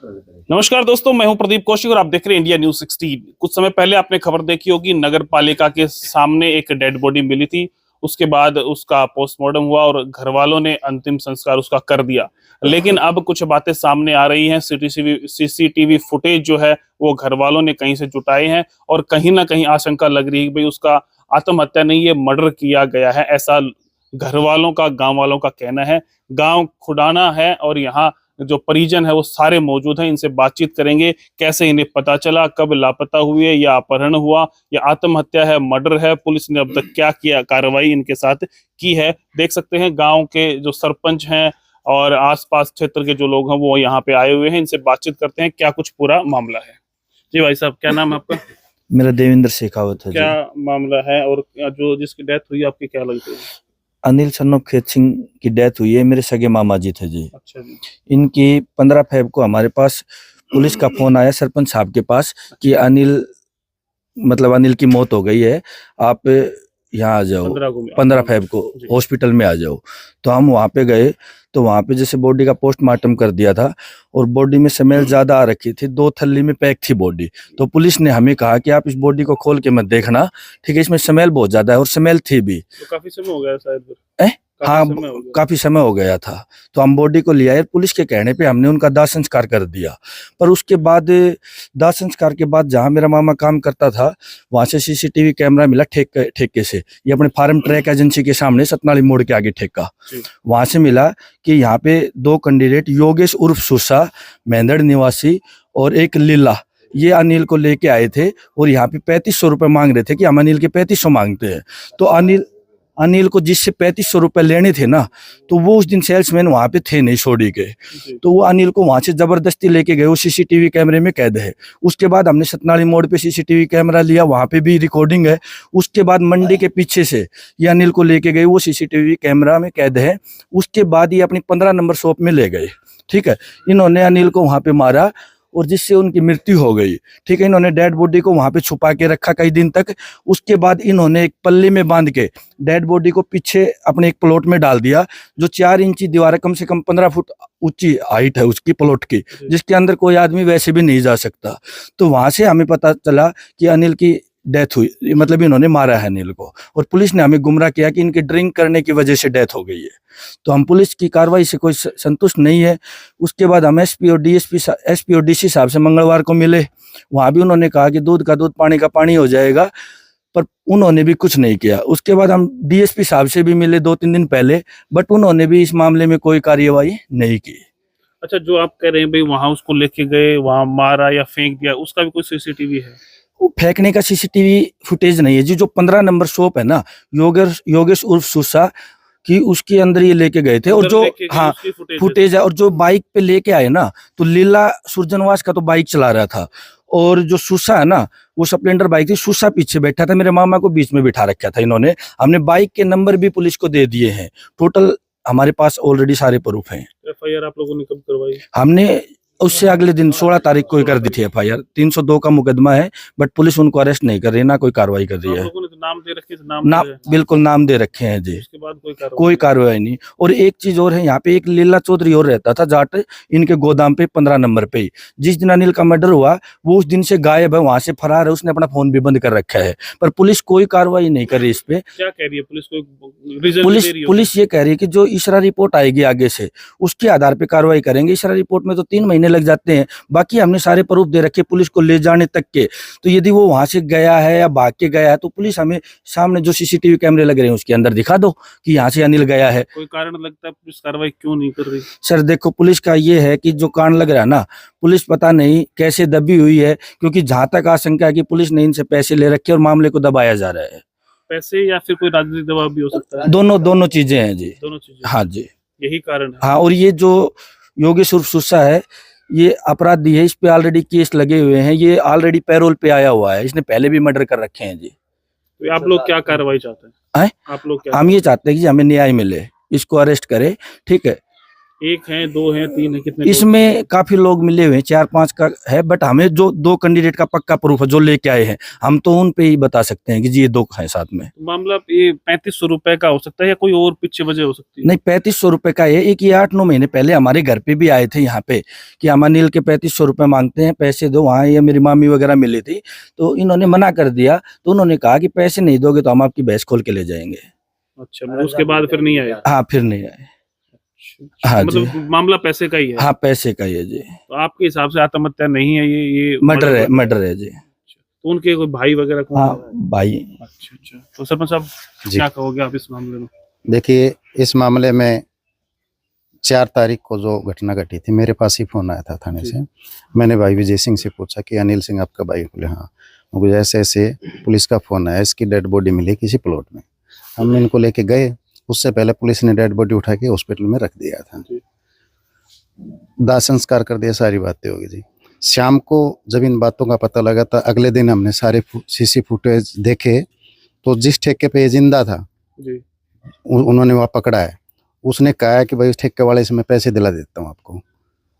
नमस्कार दोस्तों, मैं हूं प्रदीप कौशिक और आप देख रहे हैं इंडिया न्यूज 16। कुछ समय पहले आपने खबर देखी होगी, नगर पालिका के सामने एक डेड बॉडी मिली थी। उसके बाद उसका पोस्टमार्टम हुआ और घर वालों ने अंतिम संस्कार उसका कर दिया। लेकिन अब कुछ बातें सामने आ रही हैं। सीसीटीवी फुटेज जो है वो घर वालों ने कहीं से जुटाए हैं और कहीं ना कहीं आशंका लग रही है कि भाई उसका आत्महत्या नहीं, ये मर्डर किया गया है, ऐसा घर वालों का, गांव वालों का कहना है। गांव खुडाना है और यहाँ जो परिजन है वो सारे मौजूद हैं। इनसे बातचीत करेंगे, कैसे इन्हें पता चला, कब लापता हुए, या अपहरण हुआ, या आत्महत्या है, मर्डर है, पुलिस ने अब तक क्या किया, कार्रवाई इनके साथ की है। देख सकते हैं गांव के जो सरपंच हैं और आसपास क्षेत्र के जो लोग हैं वो यहाँ पे आए हुए हैं। इनसे बातचीत करते हैं क्या कुछ पूरा मामला है। जी भाई साहब, क्या नाम है आपका? मेरा देवेंद्र शेखावत है। क्या मामला है और जो जिसकी डेथ हुई आपकी क्या लगती है? अनिल सन ऑफ खेत सिंह की डेथ हुई है, मेरे सगे मामा जी थे जी। अच्छा जी। इनकी 15 फेब को हमारे पास पुलिस का फोन आया सरपंच साहब के पास कि अनिल की मौत हो गई है, आप यहाँ आ जाओ 15 फेब को हॉस्पिटल में आ जाओ। तो हम वहाँ पे गए तो वहाँ पे जैसे बॉडी का पोस्टमार्टम कर दिया था और बॉडी में स्मेल ज्यादा आ रखी थी, 2 थैली में पैक थी बॉडी। तो पुलिस ने हमें कहा कि आप इस बॉडी को खोल के मत देखना, ठीक है, इसमें स्मेल बहुत ज्यादा है, और स्मेल थी भी। तो काफी समय हो गया शायद। हाँ, काफी समय हो गया था। तो हम बॉडी को लिया, पुलिस के कहने पे हमने उनका दाह संस्कार कर दिया। पर उसके बाद दाह संस्कार के बाद जहाँ मेरा मामा काम करता था वहां से सीसीटीवी कैमरा मिला ठेके से, ये अपने फार्म ट्रैक एजेंसी के सामने सतनाली मोड़ के आगे ठेका। वहां से मिला कि यहाँ पे 2 कैंडिडेट योगेश उर्फ सुसा मेंदड़ निवासी और एक लीला, ये अनिल को लेके आए थे और यहाँ पे 3500 रुपए मांग रहे थे कि हम अनिल के 3500 मांगते हैं। तो अनिल को जिससे 3500 रुपए लेने थे ना, तो वो उस दिन सेल्समैन वहां पे थे नहीं छोड़ी के, तो वो अनिल को वहां से जबरदस्ती लेके गए। वो सीसीटीवी कैमरे में कैद है। उसके बाद हमने सतनाली मोड़ पे सीसीटीवी कैमरा लिया, वहां पे भी रिकॉर्डिंग है। उसके बाद मंडी के पीछे से ये अनिल को लेके गए, वो सीसीटीवी कैमरा में कैद है। उसके बाद ये अपनी 15 नंबर शॉप में ले गए, ठीक है। इन्होंने अनिल को वहां पे मारा और जिससे उनकी मृत्यु हो गई, ठीक है। इन्होंने डेड बॉडी को वहां पे छुपा के रखा कई दिन तक। उसके बाद इन्होंने एक पल्ली में बांध के डेड बॉडी को पीछे अपने एक प्लॉट में डाल दिया, जो 4 इंची दीवार है, कम से कम 15 फुट ऊंची हाइट है उसकी प्लॉट की, जिसके अंदर कोई आदमी वैसे भी नहीं जा सकता। तो वहां से हमें पता चला कि अनिल की डेथ हुई, मतलब इन्होंने मारा है अनिल को, और पुलिस ने हमें गुमराह किया कि इनके ड्रिंक करने की वजह से डेथ हो गई है। तो हम पुलिस की कार्रवाई से कोई संतुष्ट नहीं है। उसके बाद हम एसपी और डीसी साहब से मंगलवार को मिले। वहां भी उन्होंने कहा कि दूध का दूध, पानी का पानी हो जाएगा, पर उन्होंने भी कुछ नहीं किया। उसके बाद हम डीएसपी साहब से भी मिले 2-3 दिन पहले, बट उन्होंने भी इस मामले में कोई कार्यवाही नहीं की। अच्छा, जो आप कह रहे हैं भाई वहां उसको लेके गए, वहां मारा या फेंक दिया, उसका भी कोई सीसीटीवी है? वो फेंकने का सीसीटीवी फुटेज नहीं है जी। जो 15 नंबर शॉप है ना, योगेश उर्फ सुसा की, उसके अंदर ये लेके गए थे। और जो हाँ फुटेज है, और जो बाइक पे लेके आए ना, तो लीला सुरजनवास का तो बाइक चला रहा था, और जो सुसा है ना वो स्प्लेंडर बाइक थी, सुसा पीछे बैठा था, मेरे मामा को बीच में बिठा रखा था इन्होंने। हमने बाइक के नंबर भी पुलिस को दे दिए हैं। टोटल हमारे पास ऑलरेडी सारे प्रूफ हैं। एफआईआर आप लोगों ने कब करवाई? हमने उससे अगले दिन 16 तारीख को कर दी थी एफआईआर। 302 का मुकदमा है, बट पुलिस उनको अरेस्ट नहीं कर रही, ना कोई कार्रवाई कर रही है। लोगों ने तो नाम दे रखे, बिल्कुल नाम दे रखे हैं जी। उसके बाद कोई कार्रवाई नहीं। और एक चीज और है, यहाँ पे एक लीला चौधरी और रहता था जाट इनके गोदाम पे 15 नंबर पे ही। जिस दिन अनिल का मर्डर हुआ वो उस दिन से गायब है, वहां से फरार है। उसने अपना फोन भी बंद कर रखा है, पर पुलिस कोई कार्रवाई नहीं कर रही इस पे। क्या कह रही है पुलिस? कोई पुलिस ये कह रही है कि जो इशरा रिपोर्ट आएगी आगे से, उसके आधार पे कार्रवाई करेंगे। इशरा रिपोर्ट में तो 3 महीने लग जाते हैं, बाकी हमने सारे प्रूफ दे रखे पुलिस को ले जाने तक के। तो यदि वो वहां से गया है या भाग के गया है, तो पुलिस हमें सामने जो सीसीटीवी कैमरे लग रहे हैं उसके अंदर दिखा दो कि यहाँ से अनिल गया है। कोई कारण लगता है पुलिस कार्रवाई क्यों नहीं कर रही? सर देखो, पुलिस का ये है कि जो कारण लग रहा है ना, पुलिस पता नहीं कैसे दबी हुई है, क्योंकि जहां तक आशंका है कि पुलिस ने इनसे पैसे ले रखे और मामले को दबाया जा रहा है। पैसे या फिर कोई राजनीतिक दबाव भी हो सकता है? दोनों चीजें हैं जी। दोनों चीजें? हाँ जी, यही कारण है। हाँ, और ये जो योगेश उर्फ सुसा है, ये अपराधी है, इस पे ऑलरेडी केस लगे हुए हैं। ये ऑलरेडी पैरोल पे आया हुआ है, इसने पहले भी मर्डर कर रखे हैं जी। तो आप लोग क्या कार्रवाई चाहते हैं? आप लोग क्या? हम ये चाहते हैं कि हमें न्याय मिले, इसको अरेस्ट करे, ठीक है। एक है, दो है, तीन है, कितने लोग? इसमें काफी लोग मिले हुए हैं, 4-5 का है, बट हमें जो 2 कैंडिडेट का पक्का प्रूफ है जो लेके आए हैं, हम तो उन पे ही बता सकते हैं कि जी ये 2 हैं साथ में। मामला ये 3500 रुपए का हो सकता है या कोई और पीछे वजह हो सकती है? नहीं, 3500 रुपए का है। एक ये 8-9 महीने पहले हमारे घर पे भी आए थे यहाँ पे कि हम अनिल के 3500 रुपए मांगते हैं, पैसे दो। वहाँ ये मेरी मामी वगैरह मिली थी, तो इन्होंने मना कर दिया। तो उन्होंने कहा कि पैसे नहीं दोगे तो हम आपकी भैंस खोल के ले जाएंगे। अच्छा, मतलब उसके बाद फिर नहीं आया? हाँ, फिर नहीं आए। अच्छा, हाँ मतलब मामला पैसे का ही है? हाँ, पैसे का ही है जी। तो आपके हिसाब से आत्महत्या नहीं है, ये मर्डर है, मर्डर है जी। तो उनके कोई भाई वगैरह कौन हाँ, है? भाई। अच्छा अच्छा, तो सरपंच साहब जी। क्या कहोगे आप इस मामले में? देखिए, इस मामले में 4 तारीख को जो घटना घटी थी, मेरे पास ही फोन आया था थाने से। मैंने भाई विजय सिंह से पूछा कि अनिल सिंह आपका भाई? बोले हाँ। मुझे ऐसे ऐसे पुलिस का फोन आया, इसकी डेड बॉडी मिली किसी प्लॉट में। हम इनको लेके गए, उससे पहले पुलिस ने डेड बॉडी उठा के हॉस्पिटल में रख दिया था, दाह संस्कार कर दिया, सारी बातें होगी जी। शाम को जब इन बातों का पता लगा था, अगले दिन हमने सारे सीसी फुटेज देखे, तो जिस ठेके पे ये जिंदा था जी। उन्होंने वहाँ पकड़ा है। उसने कहा है कि भाई उस ठेके वाले से मैं पैसे दिला देता हूँ आपको।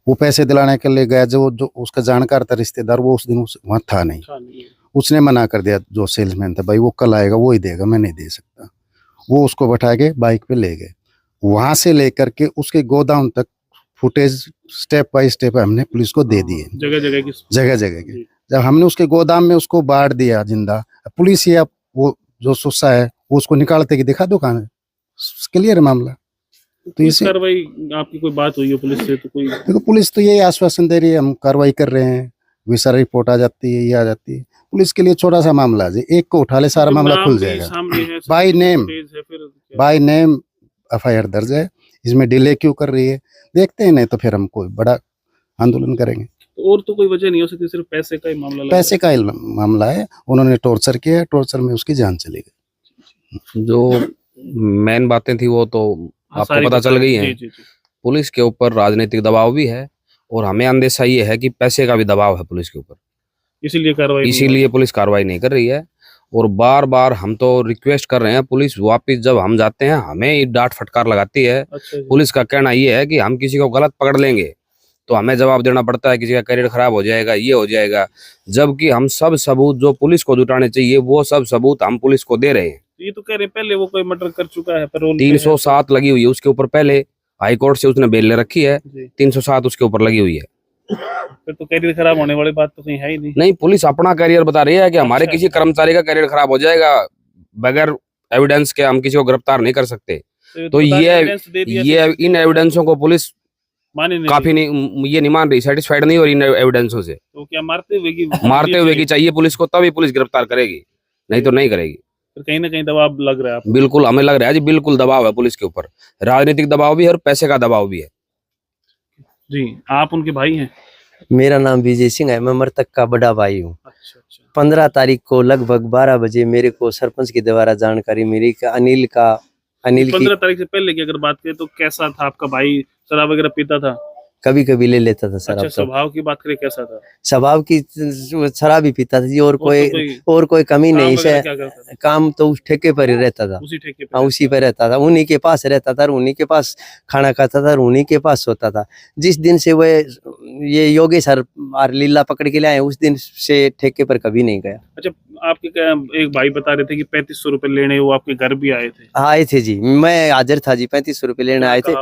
वो पैसे दिलाने के लिए गया, जो उसका जानकार था, रिश्तेदार, वो उस दिन वहाँ था नहीं। उसने मना कर दिया, जो सेल्समैन था, भाई वो कल आएगा वो ही देगा, मैं नहीं दे सकता। वो उसको बैठा के बाइक पे ले गए। वहाँ से लेकर के उसके गोदाम तक फुटेज स्टेप बाय स्टेप हमने पुलिस को दे दिए, जगह जगह की? जगह जगह के। जब हमने उसके गोदाम में उसको बांट दिया जिंदा, पुलिस या वो जो सुस्सा है वो उसको निकालते कि दिखा दो कहाँ है, क्लियर है मामला। तो इस इसे कार्रवाई आपकी कोई बात हुई है पुलिस से? तो कोई देखो, पुलिस तो यही आश्वासन दे रही है, हम कार्रवाई कर रहे हैं, विसारा रिपोर्ट आ जाती है, ये आ जाती है। पुलिस के लिए छोटा सा मामला है जी, एक को उठा ले सारा मामला खुल जाएगा। By name, by name FIR दर्ज है, इसमें डिले क्यों कर रही है देखते हैं, नहीं तो फिर हम कोई बड़ा आंदोलन करेंगे। और तो कोई वजह नहीं हो सकती, सिर्फ पैसे का ही मामला? पैसे का ही मामला है, उन्होंने टॉर्चर किया है, टॉर्चर में उसकी जान चली गई। जो मेन बातें थी वो तो आपको पता चल गई है। पुलिस के ऊपर राजनीतिक दबाव भी है और हमें अंदेशा ये है कि पैसे का भी दबाव है पुलिस के ऊपर, इसीलिए पुलिस कार्रवाई नहीं कर रही है। और बार बार हम तो रिक्वेस्ट कर रहे हैं, पुलिस वापस जब हम जाते हैं हमें डांट फटकार लगाती है। पुलिस का कहना ये है कि हम किसी को गलत पकड़ लेंगे तो हमें जवाब देना पड़ता है, किसी का करियर खराब हो जाएगा, ये हो जाएगा, जबकि हम सब सबूत जो पुलिस को जुटाने चाहिए वो सब सबूत हम पुलिस को दे रहे हैं। ये तो कह रहे हैं पहले वो कोई मर्डर कर चुका है, पर 307 लगी हुई है उसके ऊपर, पहले हाई कोर्ट से उसने बेल ले रखी है, 307 उसके ऊपर लगी हुई है। फिर तो करियर खराब होने वाली बात तो कहीं है ही नहीं। नहीं, पुलिस अपना करियर बता रही है कि हमारे किसी कर्मचारी का करियर खराब हो जाएगा, बगैर एविडेंस के हम किसी को गिरफ्तार नहीं कर सकते। तो ये इन एविडेंसों को पुलिस काफी नहीं, ये नहीं मान रही, सेटिस्फाइड नहीं हो रही इन एविडेंसों से। तो क्या मारते हुए की चाहिए पुलिस को, तभी पुलिस गिरफ्तार करेगी, नहीं तो नहीं करेगी। फिर कहीं ना कहीं दबाव लग रहा है आपको? बिल्कुल, हमें लग रहा है जी, बिल्कुल दबाव है पुलिस के ऊपर, राजनीतिक दबाव भी है और पैसे का दबाव भी है। जी, आप उनके भाई हैं? मेरा नाम विजय सिंह है, मैं मृतक का बड़ा भाई हूँ। अच्छा अच्छा। 15 तारीख को लगभग 12 बजे मेरे को सरपंच के द्वारा जानकारी मिली कि अनिल की 15 तारीख से पहले की अगर बात करें तो कैसा था आपका भाई? शराब वगैरह पीता था? कभी कभी ले लेता था शराब। अच्छा, स्वभाव की बात करें कैसा था? स्वभाव की शराब भी पीता था जी, और कोई कमी नहीं से। काम तो उस ठेके पर ही रहता था, उसी ठेके पे? हाँ, उसी पर रहता था, उन्हीं के पास रहता था, उन्हीं के पास खाना खाता था, उन्हीं के पास सोता था। जिस दिन से वह ये योगेश और लीला पकड़ के लाए उस दिन से ठेके पर कभी नहीं गया। अच्छा, आपके एक भाई बता रहे थे कि 3500 रुपए लेने वो आपके घर भी आए थे? आए थे जी, मैं हाजिर था जी, 3500 रुपए लेने आए थे।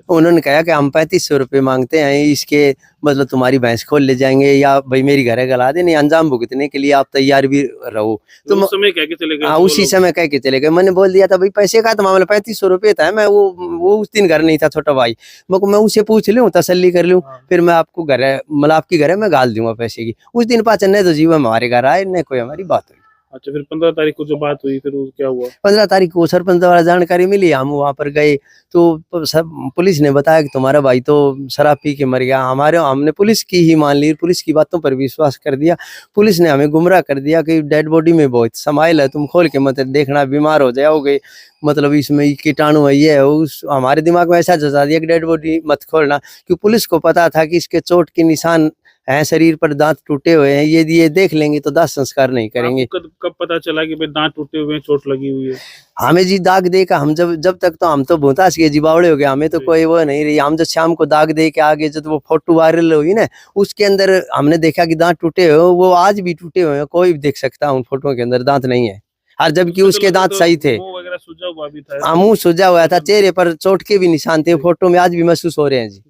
उन्होंने कहा कि हम 3500 रुपए मांगते हैं, इसके मतलब तुम्हारी भैंस खोल ले जाएंगे या भाई मेरी घर गला देने, अंजाम भुगतने के लिए आप तैयार भी रहो। तो उस समय कह के चले गए? हाँ, उसी समय कह के चले गए। मैंने बोल दिया था भाई पैसे का तो मामला 3500 रुपये था, मैं वो उस दिन घर नहीं था, छोटा भाई, मैं उसे पूछ लूँ, तसल्ली कर लूँ, फिर मैं आपको घर मतलब आपकी घर मैं गाल दूंगा पैसे की। उस दिन पाचन नहीं तो जीवन हमारे घर आए, न कोई हमारी बात हुई। अच्छा, फिर 15 तारीख को जो बात हुई फिर क्या हुआ? 15 तारीख को सरपंच द्वारा जानकारी मिली, हम वहाँ पर गए तो सब पुलिस ने बताया कि तुम्हारा भाई तो शराब पी के मर गया। हमने पुलिस की ही मान ली, पुलिस की बातों पर विश्वास कर दिया। पुलिस ने हमें गुमराह कर दिया कि डेड बॉडी में बहुत समाइल है, तुम खोल के मत देखना, बीमार हो जाओगे, मतलब इसमें कीटाणु है, ये है, उस हमारे दिमाग में ऐसा जता दिया कि डेड बॉडी मत खोलना, क्योंकि पुलिस को पता था कि इसके चोट के निशान हैं, शरीर पर दांत टूटे हुए हैं, ये देख लेंगे तो दाह संस्कार नहीं करेंगे। आपको कब पता चला कि भाई दांत टूटे हुए हैं, चोट लगी हुई है? हमें जी दाग दे का हम जब तक तो हम तो भूताश के जीवावड़े हो गए, हमें तो कोई वो नहीं रही। हम जब शाम को दाग दे के आगे जब वो फोटो वायरल हुई ना, उसके अंदर हमने देखा कि दांत टूटे हुए, वो आज भी टूटे हुए हैं, कोई भी देख सकता है उन फोटो के अंदर दांत नहीं है, और जबकि उसके दांत सही थे। मुंह वगैरह सूजा हुआ भी था? मुंह सूजा हुआ था, चेहरे पर चोट के भी निशान थे, फोटो में आज भी महसूस हो रहे हैं जी।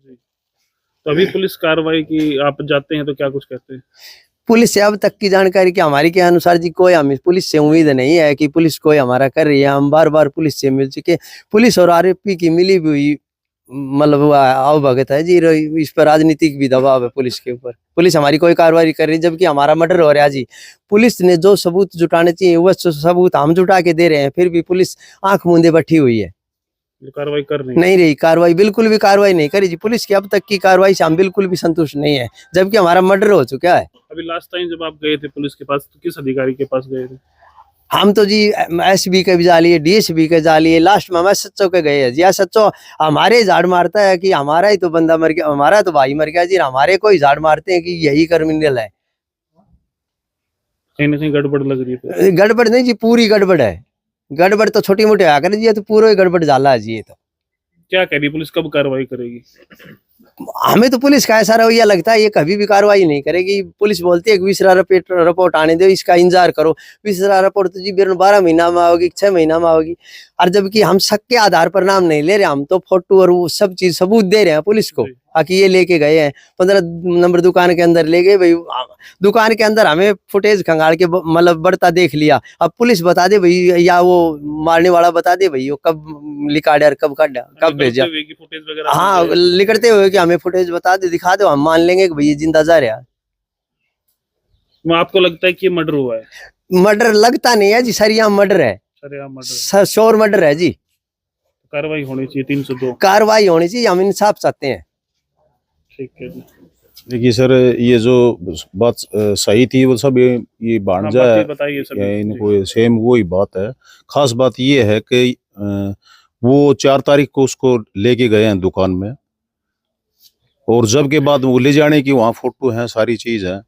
तो अभी पुलिस कार्रवाई की आप जाते हैं तो क्या कुछ कहते हैं? पुलिस से अब तक की जानकारी की हमारी के अनुसार जी कोई हमें पुलिस से उम्मीद नहीं है कि पुलिस कोई हमारा कर रही है। हम बार बार पुलिस से मिल चुके, पुलिस और आरोपी की मिली हुई मतलब अवभगत है जी। इस पर राजनीतिक भी दबाव है पुलिस के ऊपर। पुलिस हमारी कोई कार्रवाई कर रही है, जबकि हमारा मर्डर हो रहा है जी। पुलिस ने जो सबूत जुटाने चाहिए वह सबूत हम जुटा के दे रहे हैं, फिर भी पुलिस आंख मूंदे बैठी हुई है, कार्रवाई कर नहीं रही। कार्रवाई बिल्कुल भी कार्रवाई नहीं करी जी। पुलिस की अब तक की कार्रवाई से हम बिल्कुल भी संतुष्ट नहीं है, जबकि हमारा मर्डर हो चुका है। अभी लास्ट टाइम जब आप गए थे पुलिस के पास तो किस अधिकारी के पास गए थे? हम तो जी एसबी के भी जा लिए, डीएसबी के जा लिए, लास्ट में हम एसएचओ के गए हैं जी। एसएचओ हमारे झाड़ मारता है कि हमारा ही तो बंदा मर गया, हमारा तो भाई मर गया जी, हमारे को ही झाड़ मारते हैं कि यही क्रिमिनल है। कहीं ना कहीं गड़बड़ लग रही है? गड़बड़ नहीं जी, पूरी गड़बड़ है। गड़बड़ तो छोटी मोटी आकर जी, तो पूरा ही गड़बड़ जाला है जी। ये तो क्या कह रही पुलिस, कब कार्रवाई करेगी? हमें तो पुलिस का ऐसा रवैया लगता है ये कभी भी कार्रवाई नहीं करेगी। पुलिस बोलती है कि विसरा रिपोर्ट आने दो, इसका इंतजार करो। विसरा रिपोर्ट तो जी 12 महीना में आओगी, 6 महीना में आओगी, और जबकि हम शक के आधार पर नाम नहीं ले रहे, हम तो फोटो और वो सब चीज सबूत दे रहे हैं पुलिस को कि ये लेके गए हैं। 15 नंबर दुकान के अंदर ले गए भाई, दुकान के अंदर हमें फुटेज खंगाल के मतलब बढ़ता देख लिया। अब पुलिस बता दे भाई, या वो मारने वाला बता दे भाई वो कब लिकाड़ा कब काटा कब भेजा। हाँ, लिखते हुए कि हमें फुटेज बता दे, दिखा दो, हम मान लेंगे कि भाई जिंदा जा रहा है। आपको लगता है कि मर्डर हुआ है? मर्डर लगता नहीं है जी, सरिया मर्डर है, श्योर मर्डर है जी। कार्रवाई होनी चाहिए 302। कार्रवाई होनी चाहिए, हम इंसाफ चाहते हैं। ठीक है जी। देखिए सर, ये जो बात सही थी वो सब ये भांजा है, बताइए सब इनको सेम वही बात है। खास बात ये है कि वो 4 तारीख को उसको लेके गए हैं दुकान में, और जब के बाद वो ले जाने की वहाँ फोटो है, सारी चीज है,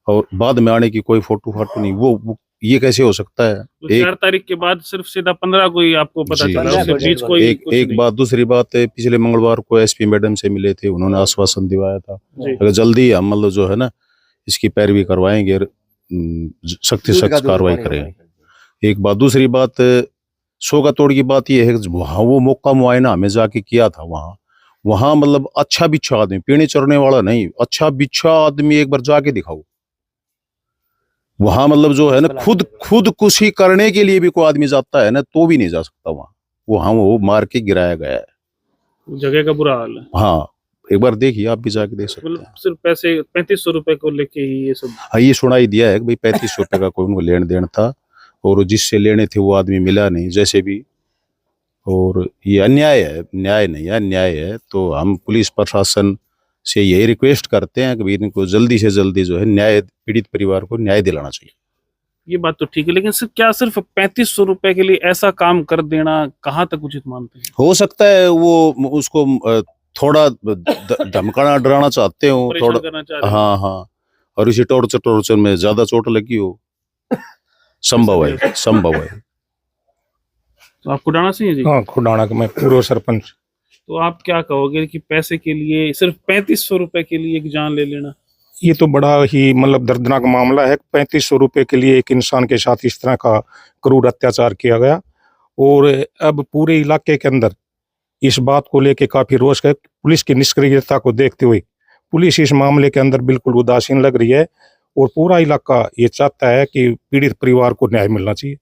और बाद में आने की कोई फोटो नहीं। वो ये कैसे हो सकता है? तो 4 तारीख के बाद सिर्फ सीधा 15 को ही आपको पता चला? उसके बीच कोई एक बात। दूसरी बात, पिछले मंगलवार को एसपी मैडम से मिले थे, उन्होंने आश्वासन दिलाया था अगर जल्दी हम मतलब जो है ना इसकी पैरवी करवाएंगे, सख्त से सख्त कार्रवाई करेंगे। एक बात। दूसरी बात, सोगा तोड़ की बात यह है कि वहाँ वो मौका मुआयना हमें जाके किया था, वहाँ मतलब अच्छा बिच्छा आदमी, पीने चढ़ने वाला नहीं, अच्छा बिच्छा आदमी एक बार जाके दिखाओ वहां। मतलब जो है ना खुदकुशी करने के लिए भी कोई आदमी जाता है ना तो भी नहीं जा सकता वहां वो मार के गिराया गया है। जगह का बुरा हाल है। हाँ, एक बार देखिए, आप भी जाके देख सकते हैं। सिर्फ पैसे 3500 रुपए को लेके ही ये सब? हाँ, ये सुनाई दिया है कि भाई 3500 रुपए का कोई उनको लेन देन था, और जिससे लेने थे वो आदमी मिला नहीं जैसे भी। और ये अन्याय है, न्याय नहीं है, अन्याय है। तो हम पुलिस प्रशासन से यही रिक्वेस्ट करते हैं कि भाई इनको जल्दी से जल्दी जो है न्याय, पीड़ित परिवार को न्याय दिलाना चाहिए। ये बात तो ठीक है, लेकिन क्या सिर्फ 3500 रुपए के लिए ऐसा काम कर देना कहाँ तक उचित मानते हैं? हो सकता है वो उसको थोड़ा धमकाना डराना चाहते हो, थोड़ा। हाँ, और इसी टॉर्चर में ज्यादा चोट लगी हो, संभव है। तो आप खुडाना से हैं जी? हाँ, खुडाना का मैं पूर्व सरपंच। तो आप क्या कहोगे कि पैसे के लिए, सिर्फ 3500 रुपए के लिए एक जान ले लेना? ये तो बड़ा ही मतलब दर्दनाक मामला है। 3500 रुपए के लिए एक इंसान के साथ इस तरह का क्रूर अत्याचार किया गया, और अब पूरे इलाके के अंदर इस बात को लेके काफी रोष है। पुलिस की निष्क्रियता को देखते हुए पुलिस इस मामले के अंदर बिल्कुल उदासीन लग रही है, और पूरा इलाका ये चाहता है कि पीड़ित परिवार को न्याय मिलना चाहिए।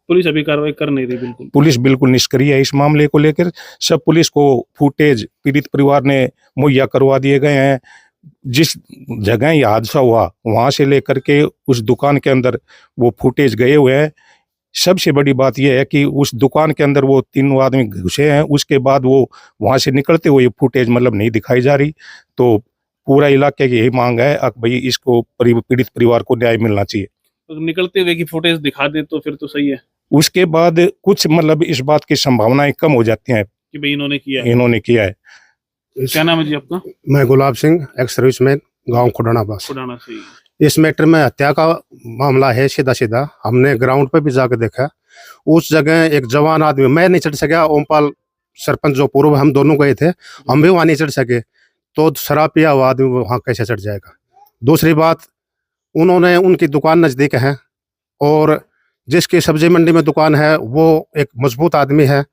पुलिस अभी कार्रवाई कर नहीं रही? बिल्कुल पुलिस बिल्कुल निष्क्रिय है इस मामले को लेकर। सब पुलिस को फुटेज पीड़ित परिवार ने मुहैया करवा दिए गए हैं। जिस जगह ये हादसा हुआ वहां से लेकर के उस दुकान के अंदर वो फुटेज गए हुए हैं। सबसे बड़ी बात यह है कि उस दुकान के अंदर वो 3 आदमी घुसे हैं, उसके बाद वो वहां से निकलते हुए फुटेज मतलब नहीं दिखाई जा रही। तो पूरा इलाके की यही मांग है भाई इसको पीड़ित परिवार को न्याय मिलना चाहिए। तो निकलते हुए की फुटेज दिखा दे तो फिर तो सही है। उसके बाद कुछ मतलब इस बात की संभावनाएं कम हो जाती हैं कि भाई इन्होंने किया है। क्या नाम है जी आपका? मैं गुलाब सिंह, एक्स सर्विसमैन, गांव खुडाना पास। खुडाना से। इस मैटर में हत्या का मामला है। सीधा सीधा हमने ग्राउंड पे भी जाकर देखा। उस जगह एक जवान आदमी, मैं नहीं चढ़ सका, ओमपाल सरपंच जो पूर्व, हम दोनों गए थे, हम भी वहां नहीं चढ़ सके। तो शराब पिया हुआ आदमी वहां कैसे चढ़ जाएगा? दूसरी बात, उन्होंने, उनकी दुकान नजदीक है और जिसकी सब्जी मंडी में दुकान है वो एक मजबूत आदमी है।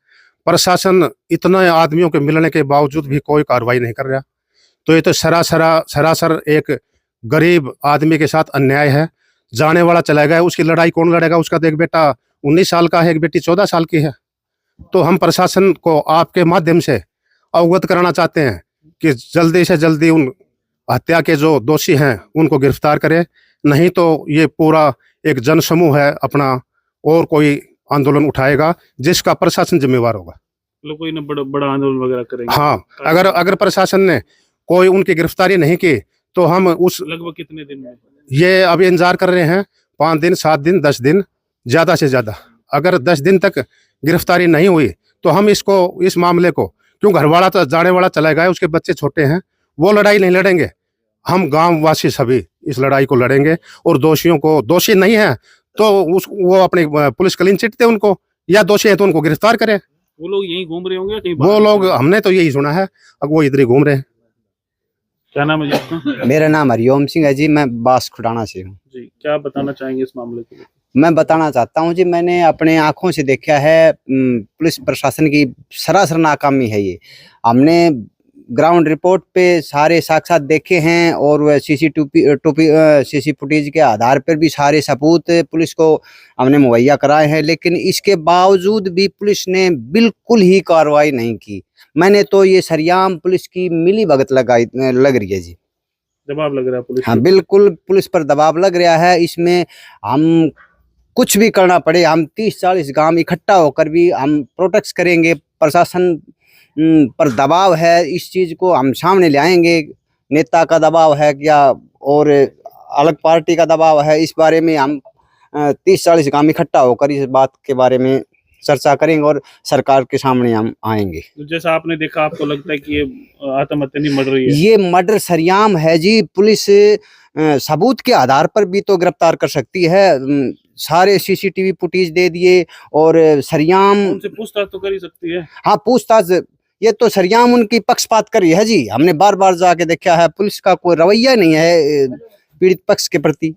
प्रशासन इतने आदमियों के मिलने के बावजूद भी कोई कार्रवाई नहीं कर रहा। तो ये तो सरासर एक गरीब आदमी के साथ अन्याय है। जाने वाला चला गया, उसकी लड़ाई कौन लड़ेगा? उसका तो एक बेटा 19 साल का है, एक बेटी 14 साल की है। तो हम प्रशासन को आपके माध्यम से अवगत कराना चाहते हैं कि जल्दी से जल्दी उन हत्या के जो दोषी हैं उनको गिरफ्तार करें, नहीं तो ये पूरा एक जनसमूह है अपना और कोई आंदोलन उठाएगा जिसका प्रशासन जिम्मेवार होगा। लोग कोई ना बड़ा आंदोलन वगैरह करेंगे। हाँ, अगर प्रशासन ने कोई उनकी गिरफ्तारी नहीं की तो हम उस, लगभग कितने दिन में? ये अभी इंतजार कर रहे हैं 5 दिन, 7 दिन, 10 दिन, ज्यादा से ज्यादा। अगर 10 दिन तक गिरफ्तारी नहीं हुई तो हम इस मामले को, क्यों घर वाला तो जाने वाला चला गया, उसके बच्चे छोटे हैं, वो लड़ाई नहीं लड़ेंगे। हम गांव वासी सभी इस लड़ाई को लड़ेंगे और दोषियों को, दोषी नहीं है तो वो अपनी पुलिस क्लीन चिट दे उनको, या दोषी है तो उनको गिरफ्तार करें। वो लोग यहीं घूम रहे होंगे कहीं? वो लोग, हमने तो यही सुना है, अब वो इधर ही घूम रहे हैं। क्या नाम है जी आपका? मेरा नाम हरिओम सिंह है जी, मैं बास खुडाना से हूँ जी, क्या बताना चाहेंगे इस मामले के लिए? मैं बताना चाहता हूँ जी, मैंने अपने आंखों से देखा है पुलिस प्रशासन की सरासर नाकामी है ये। हमने ग्राउंड रिपोर्ट पे सारे साक्षात देखे हैं और सीसी फुटेज के आधार पर भी सारे सबूत पुलिस को हमने मुहैया कराए हैं, लेकिन इसके बावजूद भी पुलिस ने बिल्कुल ही कार्रवाई नहीं की। मैंने तो ये सरेआम पुलिस की मिली भगत लग रही है जी। दबाव लग रहा है पुलिस? हाँ, बिल्कुल पुलिस पर दबाव लग रहा है। इसमें हम कुछ भी करना पड़े, हम 30-40 गांव इकट्ठा होकर भी हम प्रोटेक्ट करेंगे। प्रशासन पर दबाव है, इस चीज़ को हम सामने ले आएंगे। नेता का दबाव है क्या और अलग पार्टी का दबाव है, इस बारे में हम 30-40 गांव इकट्ठा होकर इस बात के बारे में चर्चा करेंगे और सरकार के सामने हम आएंगे। तो जैसा आपने देखा, आपको लगता है कि ये आत्महत्या नहीं, मर्डर ही है? ये मर्डर सरेआम है जी। पुलिस सबूत के आधार पर भी तो गिरफ्तार कर सकती है। सारे सीसीटीवी फुटेज दे दिए और सरेआम उनसे पूछताछ तो कर ही सकती है। हाँ, पूछताछ, ये तो सरेआम उनकी पक्षपात कर रही है जी। हमने बार बार जाके देखा है, पुलिस का कोई रवैया नहीं है पीड़ित पक्ष के प्रति।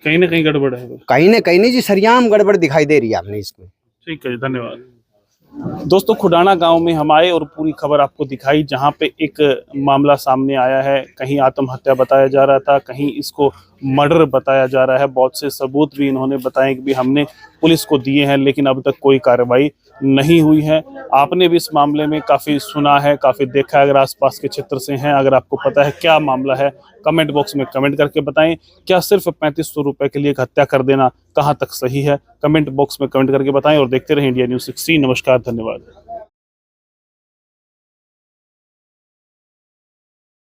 कहीं ना कहीं गड़बड़ है। कहीं ना कहीं नहीं जी, सरेआम गड़बड़ दिखाई दे रही है हमने इसको। ठीक है, धन्यवाद। दोस्तों, खुडाना गांव में हम आए और पूरी खबर आपको दिखाई, जहां पे एक मामला सामने आया है। कहीं आत्महत्या बताया जा रहा था, कहीं इसको मर्डर बताया जा रहा है। बहुत से सबूत भी इन्होंने बताए कि भी हमने पुलिस को दिए हैं, लेकिन अब तक कोई कार्रवाई नहीं हुई है। आपने भी इस मामले में काफ़ी सुना है, काफ़ी देखा है। अगर आसपास के क्षेत्र से हैं, अगर आपको पता है क्या मामला है, कमेंट बॉक्स में कमेंट करके बताएं। क्या सिर्फ 3500 रुपए के लिए एक हत्या कर देना कहाँ तक सही है? कमेंट बॉक्स में कमेंट करके बताएं और देखते रहें इंडिया न्यूज़ 16। नमस्कार, धन्यवाद।